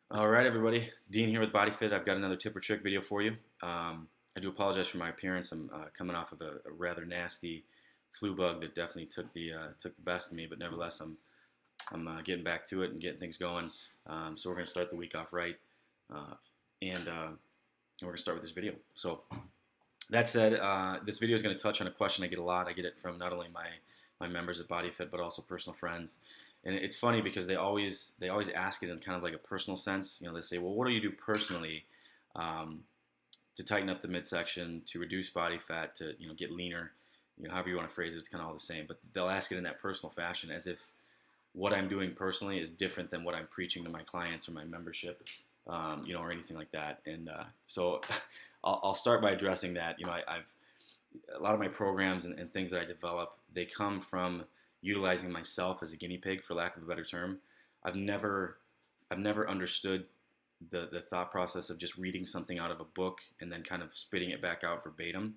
All right, everybody. Dean here with BodyFit. I've got another tip or trick video for you. I do apologize for my appearance. I'm coming off of a rather nasty flu bug that definitely took the best of me, but nevertheless, I'm getting back to it and getting things going. So we're going to start the week off right, and we're going to start with this video. So that said, this video is going to touch on a question I get a lot. I get it from not only my members at BodyFit, but also personal friends. And it's funny because they always ask it in kind of like a personal sense. You know, they say, "Well, what do you do personally um, to tighten up the midsection, to reduce body fat, to get leaner?" However you want to phrase it, it's kind of all the same. But they'll ask it in that personal fashion, as if what I'm doing personally is different than what I'm preaching to my clients or my membership, or anything like that. And so I'll start by addressing that. I've a lot of my programs and things that I develop, they come from utilizing myself as a guinea pig, for lack of a better term. I've never understood the thought process of just reading something out of a book and then kind of spitting it back out verbatim.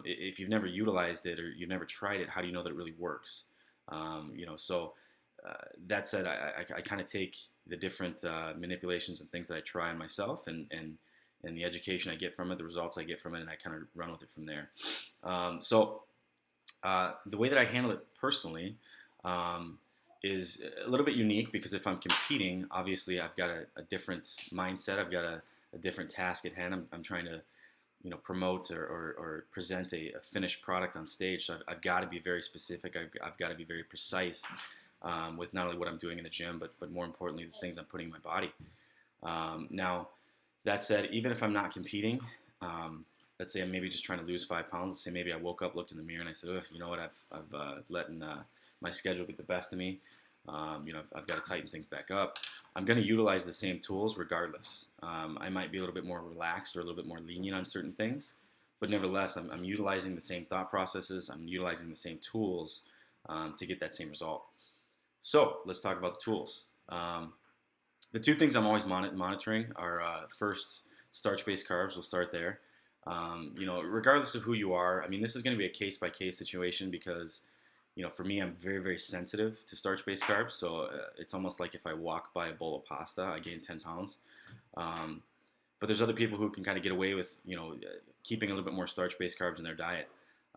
If you've never utilized it or you've never tried it, how do you know that it really works? So that said, I kind of take the different manipulations and things that I try on myself and the education I get from it, the results I get from it, and I kind of run with it from there. The way that I handle it personally is a little bit unique, because if I'm competing, obviously I've got a different mindset. I've got a different task at hand. I'm trying to promote or present a finished product on stage. So I've got to be very specific. I've got to be very precise with not only what I'm doing in the gym, but more importantly, the things I'm putting in my body. Now, that said, even if I'm not competing, let's say I'm maybe just trying to lose 5 pounds. Let's say maybe I woke up, looked in the mirror, and I said, "Oh, you know what? I've let my schedule get the best of me. I've got to tighten things back up." I'm going to utilize the same tools regardless. I might be a little bit more relaxed or a little bit more lenient on certain things, but nevertheless, I'm utilizing the same thought processes. I'm utilizing the same tools to get that same result. So let's talk about the tools. The two things I'm always monitoring are first, starch-based carbs. We'll start there. Regardless of who you are, I mean, this is going to be a case-by-case situation, because, for me, I'm very, very sensitive to starch-based carbs. So it's almost like if I walk by a bowl of pasta, I gain 10 pounds. But there's other people who can kind of get away with, keeping a little bit more starch-based carbs in their diet.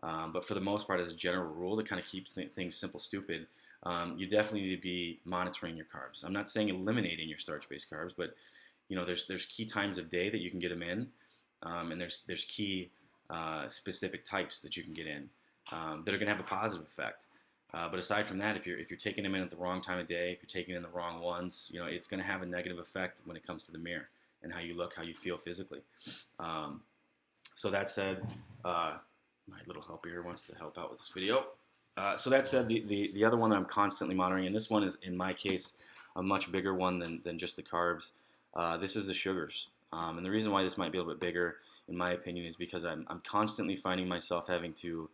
But for the most part, as a general rule, to kind of keep things simple, stupid, you definitely need to be monitoring your carbs. I'm not saying eliminating your starch-based carbs, but there's key times of day that you can get them in, and there's key specific types that you can get in that are going to have a positive effect. But aside from that, if you're taking them in at the wrong time of day, if you're taking in the wrong ones, it's going to have a negative effect when it comes to the mirror and how you look, how you feel physically. So that said, my little helper here wants to help out with this video. So that said, the other one that I'm constantly monitoring, and this one is, in my case, a much bigger one than just the carbs. This is the sugars. And the reason why this might be a little bit bigger, in my opinion, is because I'm constantly finding myself having to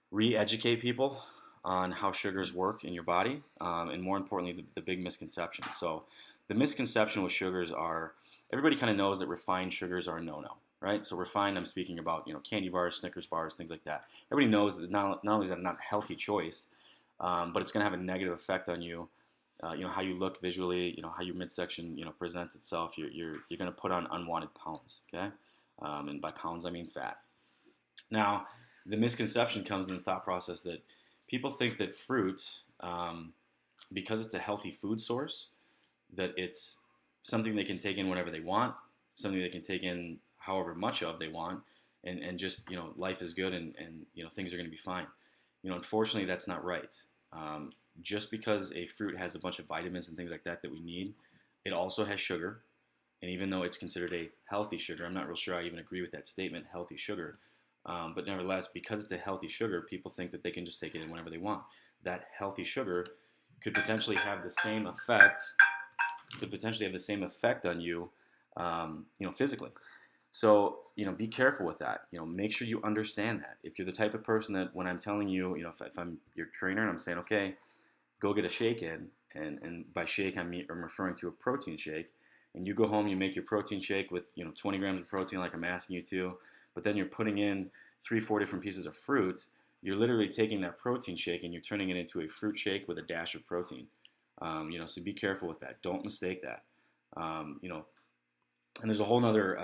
re-educate people on how sugars work in your body, and more importantly, the big misconceptions. So the misconception with sugars are, everybody kind of knows that refined sugars are a no-no. Right? So refined, I'm speaking about, candy bars, Snickers bars, things like that. Everybody knows that not only is that not a healthy choice, but it's going to have a negative effect on you. How you look visually, how your midsection, presents itself. You're going to put on unwanted pounds. Okay, and by pounds I mean fat. Now, the misconception comes in the thought process that people think that fruit, because it's a healthy food source, that it's something they can take in whenever they want, something they can take in however much of they want, and just, life is good, and things are going to be fine. Unfortunately, that's not right. Just because a fruit has a bunch of vitamins and things like that we need, it also has sugar. And even though it's considered a healthy sugar, I'm not real sure I even agree with that statement, healthy sugar. But nevertheless, because it's a healthy sugar, people think that they can just take it in whenever they want. That healthy sugar could potentially have the same effect, on you, physically. So, be careful with that. Make sure you understand that. If you're the type of person that, when I'm telling you, if I'm your trainer and I'm saying, okay, go get a shake in, and by shake, I'm referring to a protein shake, and you go home, you make your protein shake with, 20 grams of protein like I'm asking you to, but then you're putting in 3-4 different pieces of fruit, you're literally taking that protein shake and you're turning it into a fruit shake with a dash of protein. So be careful with that. Don't mistake that. You know, and there's a whole nother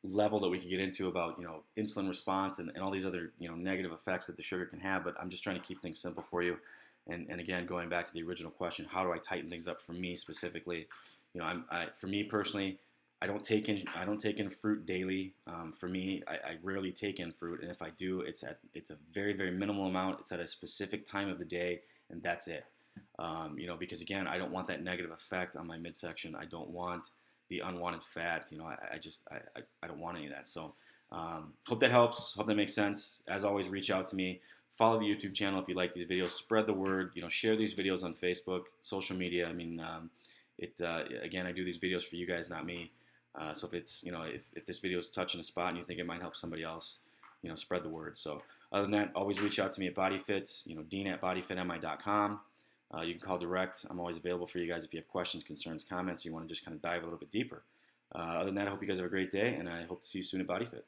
level that we could get into about insulin response and all these other negative effects that the sugar can have. But I'm just trying to keep things simple for you. And again, going back to the original question, how do I tighten things up for me specifically? For me personally, I don't take in fruit daily. For me, I rarely take in fruit, and if I do, it's a very very minimal amount. It's at a specific time of the day, and that's it. Because again, I don't want that negative effect on my midsection. I don't want the unwanted fat. I don't want any of that. So hope that helps. Hope that makes sense. As always, reach out to me. Follow the YouTube channel if you like these videos. Spread the word. Share these videos on Facebook, social media. I mean, again, I do these videos for you guys, not me. So if it's if this video is touching a spot and you think it might help somebody else, spread the word. So other than that, always reach out to me at BodyFit. Dean at bodyfitmi.com. You can call direct. I'm always available for you guys if you have questions, concerns, comments. You want to just kind of dive a little bit deeper. Other than that, I hope you guys have a great day, and I hope to see you soon at BodyFit.